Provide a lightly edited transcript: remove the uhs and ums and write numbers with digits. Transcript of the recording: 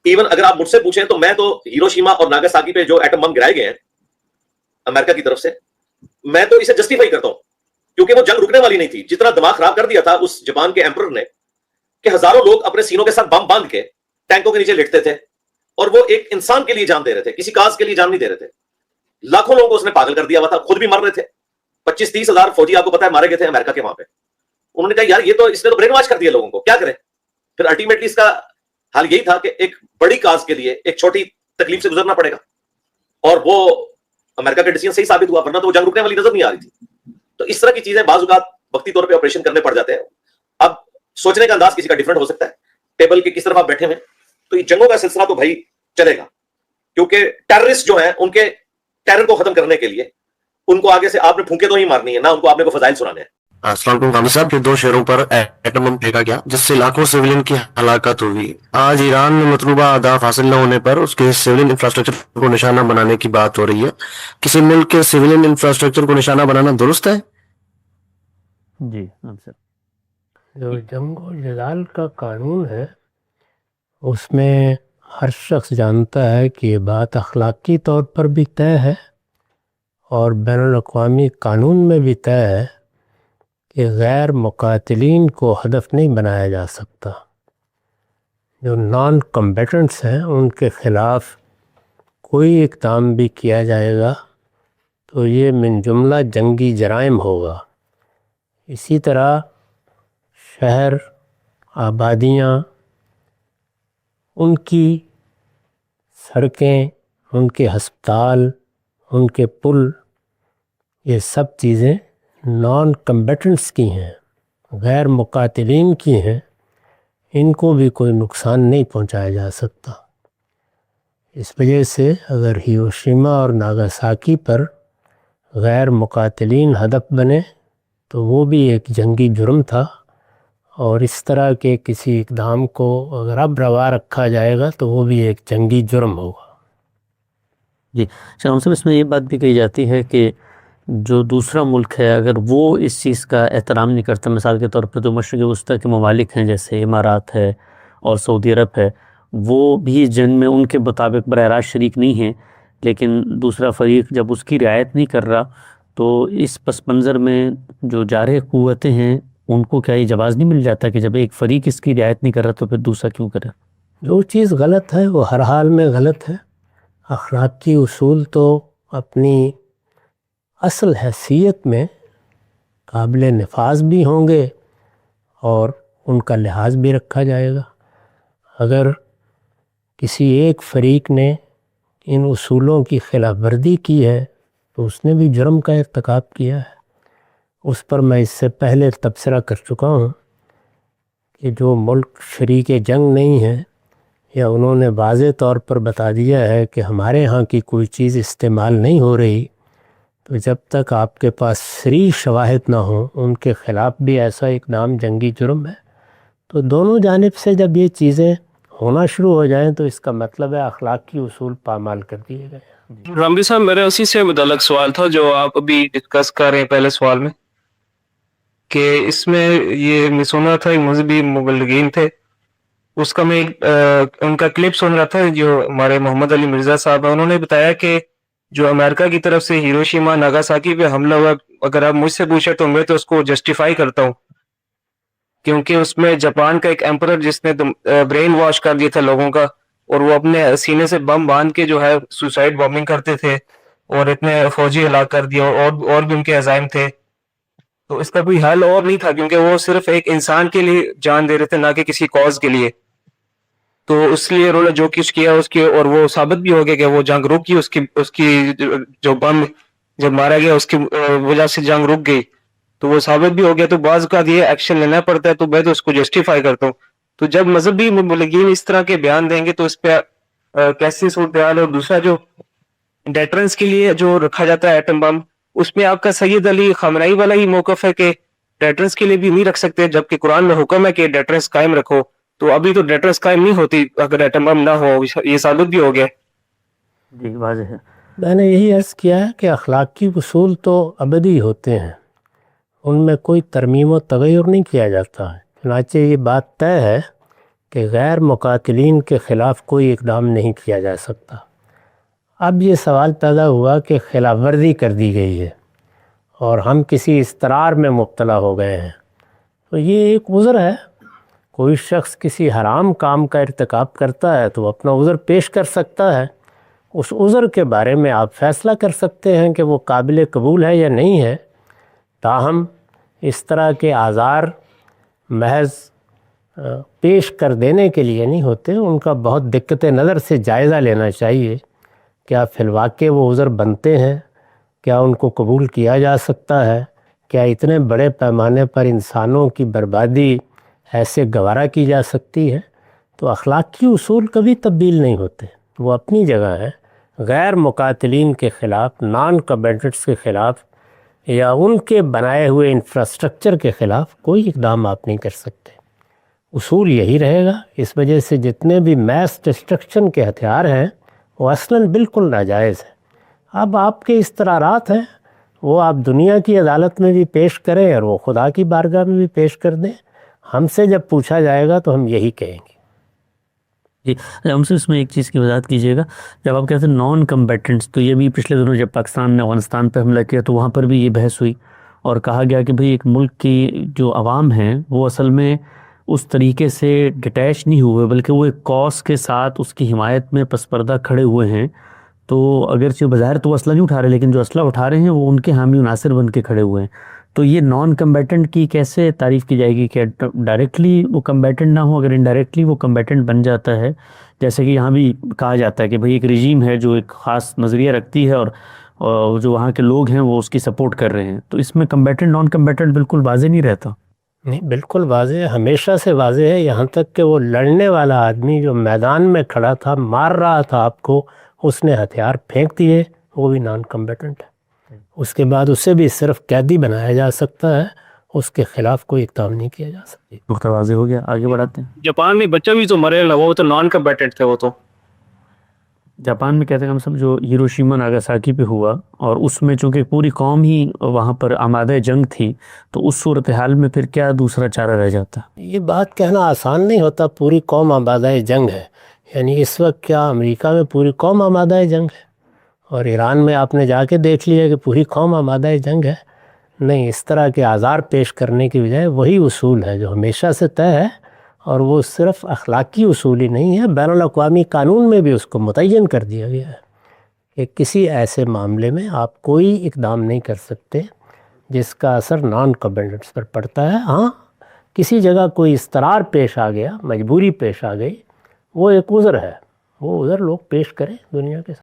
Even اگر آپ مجھ سے پوچھیں تو میں تو ہیروشیما اور ناگاساکی پہ جو ایٹم بم گرائے گئے ہیں امریکہ کی طرف سے، میں تو اسے جسٹیفائی کرتا ہوں، کیونکہ وہ جنگ رکنے والی نہیں تھی. جتنا دماغ خراب کر دیا تھا اس جاپان کے ایمپرر نے کہ ہزاروں لوگ اپنے سینوں کے ساتھ بم باندھ کے ٹینکوں کے نیچے لٹتے تھے، اور وہ ایک انسان کے لیے جان دے رہے تھے، کسی کاز کے لیے جان نہیں دے رہے تھے. لاکھوں لوگوں کو اس نے پاگل کر دیا ہوا تھا، خود بھی مر رہے تھے. 25-30 ہزار فوجی آپ کو پتا ہے مارے گئے تھے امریکہ کے وہاں پہ. انہوں نے کہا یار یہ تو اس نے تو برین واش کر دیا لوگوں کو، کیا کریں. پھر الٹیمیٹلی اس کا حال یہی تھا کہ ایک بڑی کاز کے لیے ایک چھوٹی تکلیف سے گزرنا پڑے گا، اور وہ امریکہ کا ڈیسیژن صحیح ثابت ہوا، ورنہ تو وہ جنگ رکنے والی نظر نہیں آ رہی تھی. تو اس طرح کی چیزیں بعض اوقات وقتی طور پہ آپریشن کرنے پڑ جاتے ہیں. اب سوچنے کا انداز کسی کا ڈفرنٹ ہو سکتا ہے، ٹیبل کے کس طرف آپ بیٹھے ہوئے. تو یہ جنگوں کا سلسلہ تو بھائی چلے گا، کیونکہ ٹیررسٹ جو ہیں ان کے ٹیرر کو ختم کرنے کے لیے ان کو آگے سے آپ نے پھونکے تو نہیں مارنی ہے، نہ ان کو آپ نے کو فضائل سنانے ہیں. السلام علیکم غازی صاحب، کے 2 شہروں پر ایٹم بم پھینکا گیا جس سے لاکھوں سویلین کی ہلاکت ہوئی. آج ایران میں مطلوبہ اہداف حاصل نہ ہونے پر اس کے سویلین انفراسٹرکچر کو نشانہ بنانے کی بات ہو رہی ہے. کسی ملک کے سویلین انفراسٹرکچر کو نشانہ بنانا درست ہے؟ جی سر، جو جنگ و جدال کا قانون ہے اس میں ہر شخص جانتا ہے کہ یہ بات اخلاقی طور پر بھی طے ہے اور بین الاقوامی قانون میں بھی طے ہے کہ غیر مقاتلین کو ہدف نہیں بنایا جا سکتا. جو نان کمبیٹنٹس ہیں ان کے خلاف کوئی اقدام بھی کیا جائے گا تو یہ من جملہ جنگی جرائم ہوگا. اسی طرح شہر، آبادیاں، ان کی سڑکیں، ان کے ہسپتال، ان کے پل، یہ سب چیزیں نان کمبیٹنٹس کی ہیں، غیر مقاتلین کی ہیں. ان کو بھی کوئی نقصان نہیں پہنچایا جا سکتا. اس وجہ سے اگر ہیروشیما اور ناگاساکی پر غیر مقاتلین ہدف بنے تو وہ بھی ایک جنگی جرم تھا، اور اس طرح کے کسی اقدام کو اگر اب روا رکھا جائے گا تو وہ بھی ایک جنگی جرم ہوگا. جی شاہ صاحب، اس میں یہ بات بھی کہی جاتی ہے کہ جو دوسرا ملک ہے اگر وہ اس چیز کا احترام نہیں کرتا، مثال کے طور پہ جو مشرق وسطیٰ کے ممالک ہیں جیسے امارات ہے اور سعودی عرب ہے، وہ بھی جنگ میں ان کے مطابق براہ راست شریک نہیں ہیں، لیکن دوسرا فریق جب اس کی رعایت نہیں کر رہا تو اس پس منظر میں جو جارح قوتیں ہیں ان کو کیا یہ جواز نہیں مل جاتا کہ جب ایک فریق اس کی رعایت نہیں کر رہا تو پھر دوسرا کیوں کرے؟ جو چیز غلط ہے وہ ہر حال میں غلط ہے. اخلاقی اصول تو اپنی اصل حیثیت میں قابل نفاذ بھی ہوں گے اور ان کا لحاظ بھی رکھا جائے گا. اگر کسی ایک فریق نے ان اصولوں کی خلاف ورزی کی ہے تو اس نے بھی جرم کا ارتکاب کیا ہے. اس پر میں اس سے پہلے تبصرہ کر چکا ہوں کہ جو ملک شریک جنگ نہیں ہے یا انہوں نے واضح طور پر بتا دیا ہے کہ ہمارے ہاں کی کوئی چیز استعمال نہیں ہو رہی، تو جب تک آپ کے پاس صریح شواہد نہ ہوں ان کے خلاف بھی ایسا اقدام جنگی جرم ہے. تو دونوں جانب سے جب یہ چیزیں ہونا شروع ہو جائیں تو اس کا مطلب ہے اخلاقی اصول پامال کر دیے گئے. رامبی صاحب، میرے اسی سے متعلق سوال تھا جو آپ ابھی ڈسکس کر رہے ہیں پہلے سوال میں، کہ اس میں یہ میں سن رہا تھا مذہبی مبلغین تھے، اس کا میں ان کا کلپ سن رہا تھا جو ہمارے محمد علی مرزا صاحب ہیں، انہوں نے بتایا کہ جو امریکہ کی طرف سے ہیروشیما ناگاساکی پہ حملہ ہوا، اگر آپ مجھ سے پوچھے تو میں تو اس کو جسٹیفائی کرتا ہوں، کیونکہ اس میں جاپان کا ایک ایمپرر جس نے برین واش کر دیا تھا لوگوں کا، اور وہ اپنے سینے سے بم باندھ کے جو ہے سوسائڈ بامبنگ کرتے تھے اور اتنے فوجی ہلاک کر دیا، اور بھی ان کے عزائم تھے. تو اس کا کوئی حل اور نہیں تھا کیونکہ وہ صرف ایک انسان کے لیے جان دے رہے تھے، نہ کہ کسی کاز کے لیے. تو اس لیے انہوں نے جو کچھ کیا اس کی، اور وہ ثابت بھی ہو گیا کہ وہ جنگ رک گئی، اس کی جو بم جب مارا گیا اس کی وجہ سے جنگ رک گئی، تو وہ ثابت بھی ہو گیا. تو بعض کا یہ ایکشن لینا پڑتا ہے، تو میں تو اس کو جسٹیفائی کرتا ہوں. تو جب مذہبی مبلغین اس طرح کے بیان دیں گے تو اس پہ کیسی صورتحال. اور دوسرا جو ڈیٹرنس کے لیے جو رکھا جاتا ہے ایٹم بم، اس میں آپ کا سید علی خامنئی والا ہی موقف ہے کہ ڈیٹرنس کے لیے بھی نہیں رکھ سکتے، جبکہ قرآن میں حکم ہے کہ ڈیٹرنس قائم رکھو. تو ابھی تو ڈیٹرنس قائم نہیں ہوتی اگر ایٹم بم نہ ہو، یہ ثابت بھی ہو گیا. جی واضح ہے. میں نے یہی عرض کیا ہے کہ اخلاقی اصول تو ابدی ہوتے ہیں، ان میں کوئی ترمیم و تغیر نہیں کیا جاتا ہے. چنانچہ یہ بات طے ہے کہ غیر مقاتلین کے خلاف کوئی اقدام نہیں کیا جا سکتا۔ اب یہ سوال پیدا ہوا کہ خلاف ورزی کر دی گئی ہے اور ہم کسی اضطرار میں مبتلا ہو گئے ہیں، تو یہ ایک عذر ہے۔ کوئی شخص کسی حرام کام کا ارتکاب کرتا ہے تو وہ اپنا عذر پیش کر سکتا ہے، اس عذر کے بارے میں آپ فیصلہ کر سکتے ہیں کہ وہ قابل قبول ہے یا نہیں ہے۔ تاہم اس طرح کے آزار محض پیش کر دینے کے لیے نہیں ہوتے، ان کا بہت دقت نظر سے جائزہ لینا چاہیے۔ کیا فی الواقع وہ عذر بنتے ہیں؟ کیا ان کو قبول کیا جا سکتا ہے؟ کیا اتنے بڑے پیمانے پر انسانوں کی بربادی ایسے گوارا کی جا سکتی ہے؟ تو اخلاقی اصول کبھی تبدیل نہیں ہوتے، وہ اپنی جگہ ہیں۔ غیر مقاتلین کے خلاف، نان کمبیٹنٹس کے خلاف یا ان کے بنائے ہوئے انفراسٹرکچر کے خلاف کوئی اقدام آپ نہیں کر سکتے۔ اصول یہی رہے گا۔ اس وجہ سے جتنے بھی میس ڈسٹرکشن کے ہتھیار ہیں وہ اصلاً بالکل ناجائز ہیں۔ اب آپ کے اصرارات ہیں، وہ آپ دنیا کی عدالت میں بھی پیش کریں اور وہ خدا کی بارگاہ میں بھی پیش کر دیں۔ ہم سے جب پوچھا جائے گا تو ہم یہی کہیں گے۔ جی ہم سے اس میں ایک چیز کی وضاحت کیجیے گا، جب آپ کہتے ہیں نان کمبیٹنٹس، تو یہ بھی پچھلے دنوں جب پاکستان نے افغانستان پہ حملہ کیا تو وہاں پر بھی یہ بحث ہوئی اور کہا گیا کہ بھئی ایک ملک کی جو عوام ہیں وہ اصل میں اس طریقے سے ڈٹیچ نہیں ہوئے، بلکہ وہ ایک کاز کے ساتھ اس کی حمایت میں پس پردہ کھڑے ہوئے ہیں۔ تو اگرچہ بظاہر تو وہ اسلحہ نہیں اٹھا رہے، لیکن جو اسلحہ اٹھا رہے ہیں وہ ان کے حامی و ناصر بن کے کھڑے ہوئے ہیں۔ تو یہ نان کمبیٹنٹ کی کیسے تعریف کی جائے گی کہ ڈائریکٹلی وہ کمبیٹنٹ نہ ہو؟ اگر انڈائریکٹلی وہ کمبیٹنٹ بن جاتا ہے، جیسے کہ یہاں بھی کہا جاتا ہے کہ بھئی ایک رژیم ہے جو ایک خاص نظریہ رکھتی ہے اور جو وہاں کے لوگ ہیں وہ اس کی سپورٹ کر رہے ہیں، تو اس میں کمبیٹنٹ نان کمبیٹنٹ بالکل واضح نہیں رہتا؟ نہیں، بالکل واضح ہے، ہمیشہ سے واضح ہے، یہاں تک کہ وہ لڑنے والا آدمی جو میدان میں کھڑا تھا، مار رہا تھا آپ کو، اس نے ہتھیار پھینک دیے، وہ بھی نان کمبیٹنٹ ہے۔ اس کے بعد اسے بھی صرف قیدی بنایا جا سکتا ہے، اس کے خلاف کوئی اقدام نہیں کیا جا سکتا۔ نقطہ واضح ہو گیا، آگے بڑھاتے ہیں۔ جاپان میں بچہ بھی تو مرے نا، وہ تو نان کمبیٹنٹ تھے وہ تو۔ جاپان میں کہتے ہیں ہم سب جو ہیروشیما ناگاساکی پہ ہوا، اور اس میں چونکہ پوری قوم ہی وہاں پر آمادہ جنگ تھی، تو اس صورتحال میں پھر کیا دوسرا چارہ رہ جاتا؟ یہ بات کہنا آسان نہیں ہوتا، پوری قوم آمادہ جنگ ہے، یعنی اس وقت کیا امریکہ میں پوری قوم آمادہ جنگ ہے؟ اور ایران میں آپ نے جا کے دیکھ لیا کہ پوری قوم آمادہ جنگ ہے؟ نہیں، اس طرح کے آزار پیش کرنے کی بجائے وہی اصول ہے جو ہمیشہ سے طے ہے، اور وہ صرف اخلاقی اصول ہی نہیں ہے، بین الاقوامی قانون میں بھی اس کو متعین کر دیا گیا ہے کہ کسی ایسے معاملے میں آپ کوئی اقدام نہیں کر سکتے جس کا اثر نان کمبیٹنٹس پر پڑتا ہے۔ ہاں، کسی جگہ کوئی اضطرار پیش آ گیا، مجبوری پیش آ گئی، وہ ایک عذر ہے، وہ عذر لوگ پیش کریں دنیا کے ساتھ۔